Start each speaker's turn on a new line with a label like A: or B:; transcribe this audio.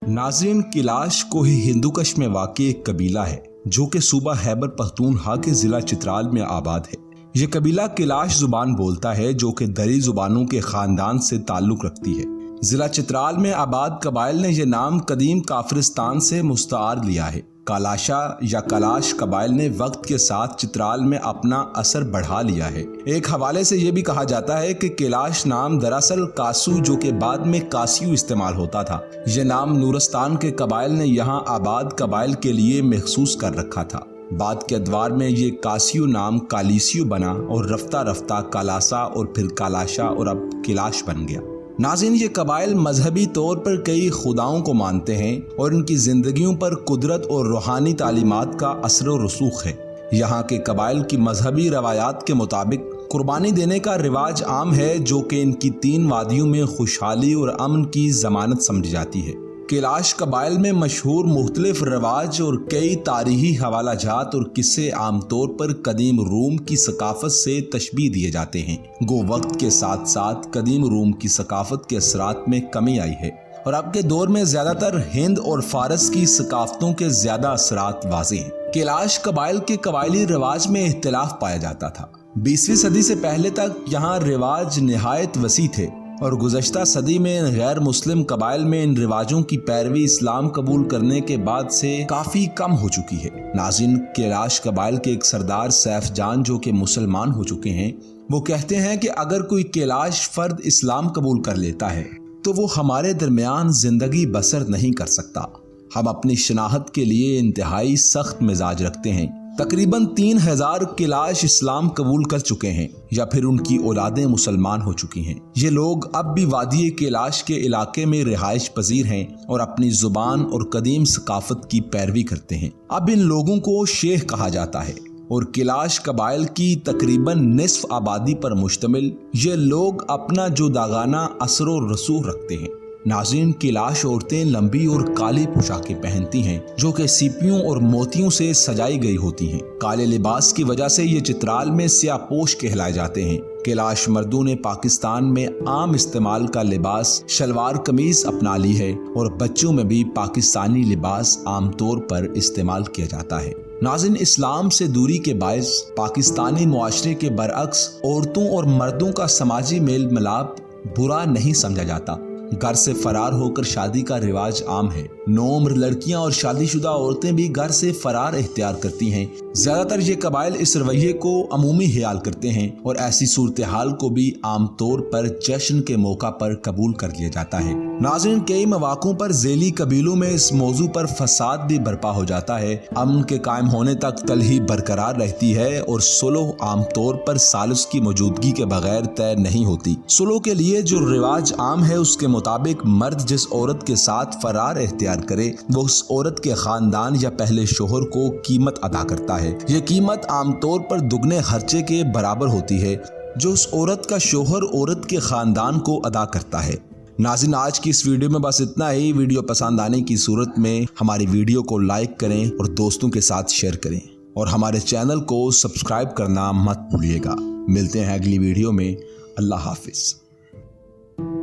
A: नाज़रीन, कैलाश कोही हिंदुकुश में वाक़ई एक कबीला है जो कि सूबा खैबर पख्तूनख्वा के ज़िला चित्राल में आबाद है। ये कबीला कैलाश ज़ुबान बोलता है जो कि दरी ज़ुबानों के ख़ानदान से ताल्लुक़ रखती है। ज़िला चित्राल में आबाद कबाइल ने यह नाम कदीम काफिरिस्तान से मुस्तार लिया है। कालाशा या कलाश कबाइल ने वक्त के साथ चित्राल में अपना असर बढ़ा लिया है। एक हवाले से यह भी कहा जाता है कि कैलाश नाम दरअसल कासू जो कि बाद में कासियू इस्तेमाल होता था। यह नाम नूरस्तान के कबाइल ने यहाँ आबाद कबाइल के लिए महसूस कर रखा था। बाद के अदवार में ये कासियू नाम कालीसियू बना और रफ्ता रफ्ता कालासा और फिर कालाशा और अब कैलाश बन गया। नाज़रीन, ये कबाइल मजहबी तौर पर कई खुदाओं को मानते हैं और इनकी जिंदगियों पर कुदरत और रूहानी तालीमात का असर व रसूख है। यहाँ के कबाइल की मजहबी रवायात के मुताबिक कुर्बानी देने का रिवाज आम है जो कि इनकी 3 वादियों में खुशहाली और अमन की जमानत समझी जाती है। कैलाश कबाइल में मशहूर मुख्तलिफ रवाज और कई तारीखी हवालाजात और किस्से आमतौर पर कदीम रूम की सकाफत से तशबीह दिए जाते हैं। गो वक्त के साथ साथ कदीम रूम की सकाफत के असरात में कमी आई है और अब के दौर में ज्यादातर हिंद और फारस की सकाफतों के ज्यादा असरात वाज़ेह हैं। कैलाश कबाइल के कबायली रिवाज में इख्तिलाफ पाया जाता था। 20वीं सदी से पहले तक यहाँ रिवाज निहायत वसी थे और गुज़श्ता सदी में गैर मुस्लिम कबाइल में इन रिवाजों की पैरवी इस्लाम कबूल करने के बाद से काफ़ी कम हो चुकी है। नाज़रीन, कैलाश कबाइल के एक सरदार सैफ जान जो कि मुसलमान हो चुके हैं, वो कहते हैं कि अगर कोई कैलाश फर्द इस्लाम कबूल कर लेता है तो वो हमारे दरमियान ज़िंदगी बसर नहीं कर सकता। हम अपनी शनाख्त के लिए इंतहाई सख्त मिजाज रखते हैं। तकरीबन 3000 कैलाश इस्लाम कबूल कर चुके हैं या फिर उनकी औलादें मुसलमान हो चुकी हैं। ये लोग अब भी वादी कैलाश के इलाके में रिहाइश पजीर हैं और अपनी जुबान और कदीम सकाफत की पैरवी करते हैं। अब इन लोगों को शेख कहा जाता है और कैलाश कबाइल की तकरीबन निस्फ आबादी पर मुश्तमिल ये लोग अपना जुदागाना असर और रसूख रखते हैं। नाज़रीन, कैलाश औरतें लंबी और काली पोशाकें पहनती हैं जो कि सीपियों और मोतियों से सजाई गई होती हैं। काले लिबास की वजह से ये चित्राल में स्याहपोश कहलाए जाते हैं। कैलाश मर्दों ने पाकिस्तान में आम इस्तेमाल का लिबास शलवार कमीज अपना ली है और बच्चों में भी पाकिस्तानी लिबास आमतौर पर इस्तेमाल किया जाता है। नाज़रीन, इस्लाम से दूरी के बायस पाकिस्तानी मुआशरे के बरअक्स औरतों और मर्दों का समाजी मेल मिलाप बुरा नहीं समझा जाता। घर से फरार होकर शादी का रिवाज आम है। नौउम्र लड़कियां और शादीशुदा औरतें भी घर से फरार इख्तियार करती हैं। ज्यादातर ये कबाइल इस रवैये को अमूमी ख्याल करते हैं और ऐसी सूरत हाल को भी आमतौर पर जश्न के मौका पर कबूल कर लिया जाता है। नाज़रीन, कई मौक़ों पर ज़ेली कबीलों में इस मौजू पर फसाद भी बर्पा हो जाता है। अमन के कायम होने तक तलही बरकरार रहती है और सुलह आमतौर पर सालिस की मौजूदगी के बगैर तय नहीं होती। सुलह के लिए जो रिवाज आम है उसके मुताबिक मर्द जिस औरत के साथ फरार इख्तियार करे वो उस औरत के खानदान या पहले शोहर को कीमत अदा करता है। ये कीमत आमतौर पर दुगने खर्चे के बराबर होती है जो उस औरत का शोहर औरत के खानदान को अदा करता है। नाज़रीन, आज की इस वीडियो में बस इतना ही। वीडियो पसंद आने की सूरत में हमारी वीडियो को लाइक करें और दोस्तों के साथ शेयर करें और हमारे चैनल को सब्सक्राइब करना मत भूलिएगा। मिलते हैं अगली वीडियो में। अल्लाह हाफिज।